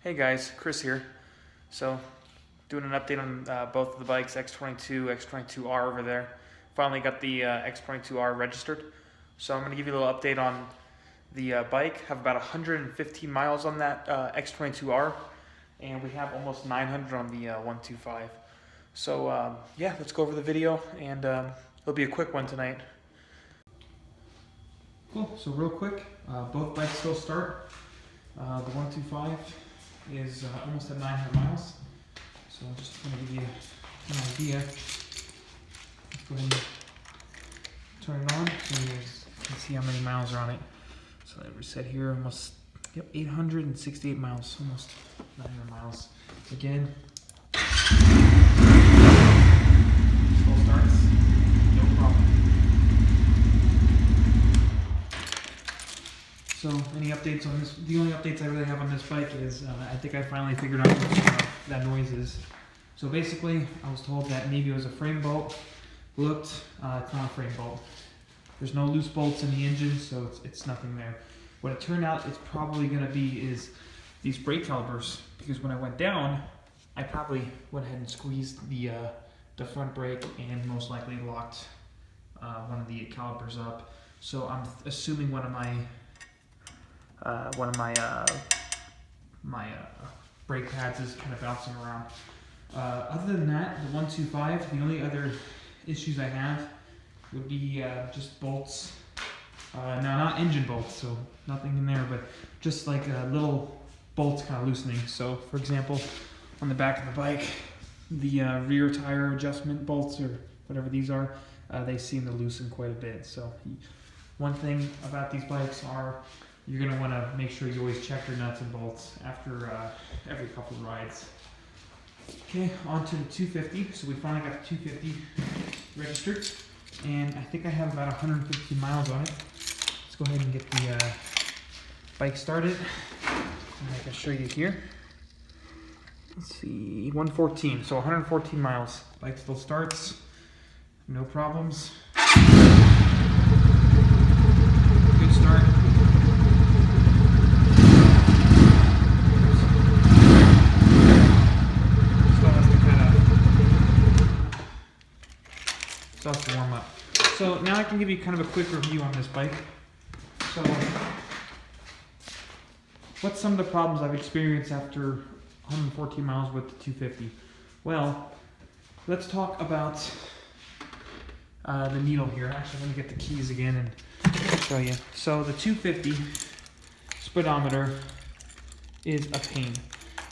Hey guys, Chris here. So, doing an update on both of the bikes, X22, X22R over there. Finally got the X22R registered. So I'm going to give you a little update on the bike. Have about 115 miles on that X22R, and we have almost 900 on the 125. So yeah, let's go over the video, and it'll be a quick one tonight. Cool, so real quick, both bikes still start. The 125 is almost at 900 miles. So I'm just going to give you an idea. Let's go ahead and turn it on so you guys can see how many miles are on it. So I reset here, almost, 868 miles, almost 900 miles. Again, full starts, no problem. So any updates on this? The only updates I really have on this bike is I think I finally figured out what that noise is. So basically, I was told that maybe it was a frame bolt. Looked, it's not a frame bolt. There's no loose bolts in the engine, so it's nothing there. What it turned out it's probably going to be is these brake calipers, because when I went down, I probably went ahead and squeezed the front brake and most likely locked one of the calipers up. So I'm assuming one of my brake pads is kind of bouncing around. Other than that, the 125, the only other issues I have would be just bolts. Now, not engine bolts, so nothing in there, but just like little bolts kind of loosening. So, for example, on the back of the bike, the rear tire adjustment bolts, or whatever these are, they seem to loosen quite a bit. So, one thing about these bikes are you're going to want to make sure you always check your nuts and bolts after every couple of rides. Okay, on to the 250. So we finally got the 250 registered, and I think I have about 150 miles on it. Let's go ahead and get the bike started. And I can show you here. Let's see, 114, so 114 miles. Bike still starts, no problems. Good start. So that's the warm up. So now I can give you kind of a quick review on this bike. So what's some of the problems I've experienced after 114 miles with the 250? Well, let's talk about the needle here. Actually, let me get the keys again and show you. So the 250 speedometer is a pain.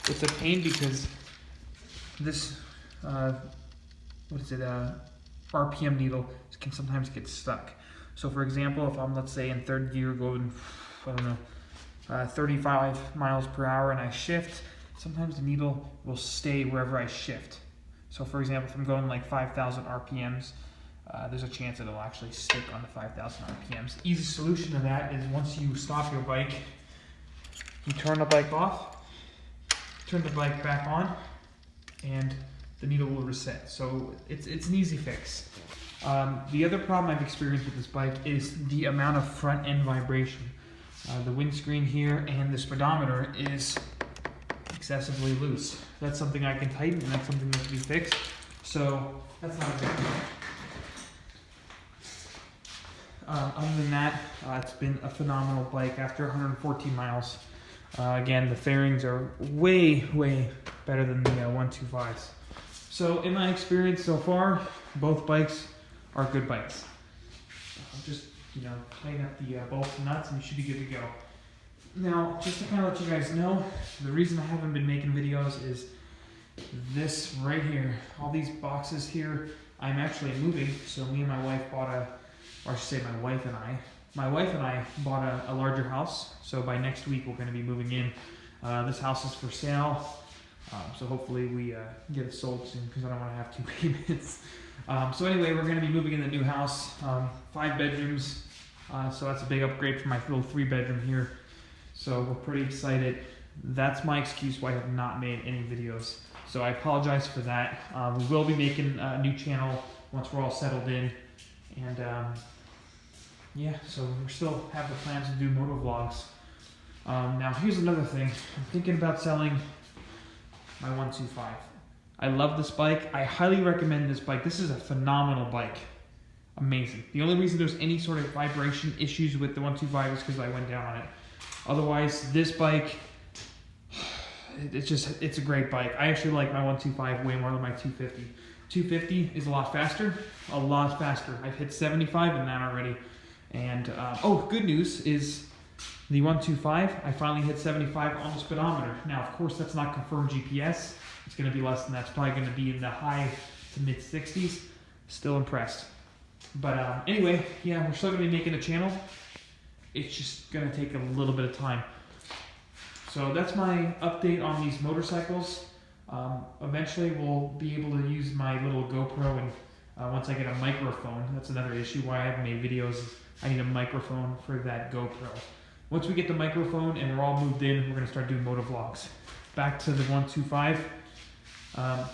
It's a pain because this, RPM needle can sometimes get stuck. So for example, if I'm, let's say, in third gear going, 35 miles per hour and I shift, sometimes the needle will stay wherever I shift. So for example, if I'm going like 5,000 RPMs, there's a chance that it'll actually stick on the 5,000 RPMs. Easy solution to that is once you stop your bike, you turn the bike off, turn the bike back on, and the needle will reset. So it's an easy fix. The other problem I've experienced with this bike is the amount of front end vibration. The windscreen here and the speedometer is excessively loose. That's something I can tighten, and that's something that can be fixed. So that's not a big deal. Other than that, it's been a phenomenal bike after 114 miles. Again, the fairings are way, way better than the 125s. So in my experience so far, both bikes are good bikes. Just, tighten up the bolts and nuts and you should be good to go. Now, just to kind of let you guys know, the reason I haven't been making videos is this right here. All these boxes here, I'm actually moving. So me and my wife bought my wife and I bought a larger house. So by next week, we're going to be moving in. This house is for sale. So hopefully we get it sold soon because I don't want to have 2 payments. So anyway, we're going to be moving in the new house, 5 bedrooms. So that's a big upgrade from my little 3-bedroom here. So we're pretty excited. That's my excuse why I have not made any videos. So I apologize for that. We will be making a new channel once we're all settled in. And yeah, so we still have the plans to do moto vlogs. Now here's another thing. I'm thinking about selling my 125. I love this bike. I highly recommend this bike. This is a phenomenal bike. Amazing. The only reason there's any sort of vibration issues with the 125 is because I went down on it. Otherwise, this bike, it's a great bike. I actually like my 125 way more than my 250. 250 is a lot faster, I've hit 75 in that already. And oh, good news is the 125, I finally hit 75 on the speedometer. Now, of course, that's not confirmed GPS. It's going to be less than that. It's probably going to be in the high to mid 60s. Still impressed. But anyway, yeah, we're still going to be making a channel. It's just going to take a little bit of time. So that's my update on these motorcycles. Eventually we'll be able to use my little GoPro, and once I get a microphone, that's another issue why I haven't made videos. I need a microphone for that GoPro. Once we get the microphone and we're all moved in, we're going to start doing motovlogs. Back to the 125.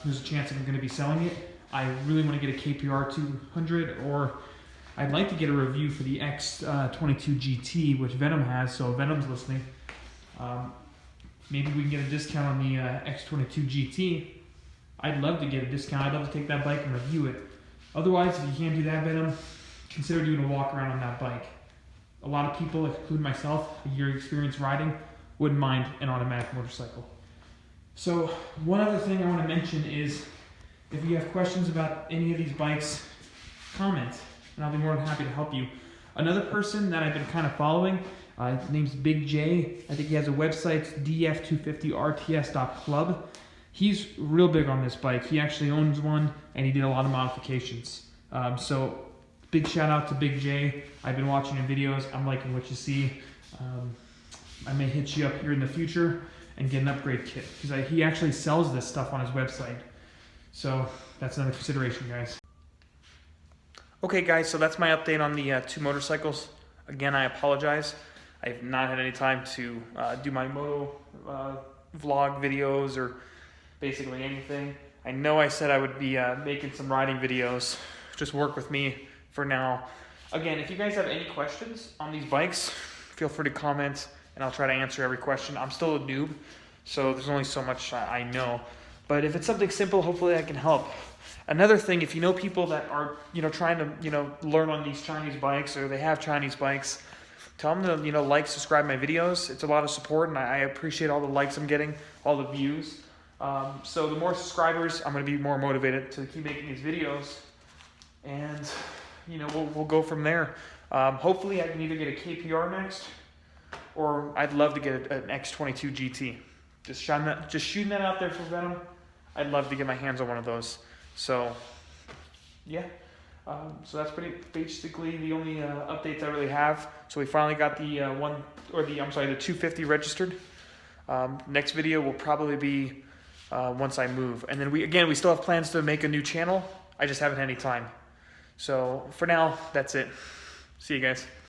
There's a chance that I'm going to be selling it. I really want to get a KPR 200, or I'd like to get a review for the x22 GT, which Venom has, so Venom's listening. Maybe we can get a discount on the x22 GT. I'd love to get a discount. I'd love to take that bike and review it. Otherwise, if you can't do that, Venom, consider doing a walk around on that bike. A lot of people, including myself, a year experience riding, wouldn't mind an automatic motorcycle. So one other thing I want to mention is, if you have questions about any of these bikes, comment, and I'll be more than happy to help you. Another person that I've been kind of following, his name's Big J. I think he has a website, df250rts.club. He's real big on this bike. He actually owns one, and he did a lot of modifications. So big shout out to Big J. I've been watching your videos. I'm liking what you see. I may hit you up here in the future and get an upgrade kit, because he actually sells this stuff on his website. So that's another consideration, guys. Okay, guys, so that's my update on the two motorcycles. Again, I apologize. I have not had any time to do my moto vlog videos or basically anything. I know I said I would be making some riding videos. Just work with me for now. Again, if you guys have any questions on these bikes, feel free to comment, and I'll try to answer every question. I'm still a noob, so there's only so much I know. But if it's something simple, hopefully I can help. Another thing, if you know people that are, trying to, learn on these Chinese bikes, or they have Chinese bikes, tell them to, like, subscribe my videos. It's a lot of support, and I appreciate all the likes I'm getting, all the views. So the more subscribers, I'm going to be more motivated to keep making these videos. And, we'll go from there. Hopefully I can either get a KPR next, or I'd love to get an x22 GT. Just shooting that out there for Venom. I'd love to get my hands on one of those. So, yeah. So that's basically the only updates I really have. So we finally got the 250 registered. Next video will probably be once I move. And then we still have plans to make a new channel. I just haven't had any time. So for now, that's it. See you guys.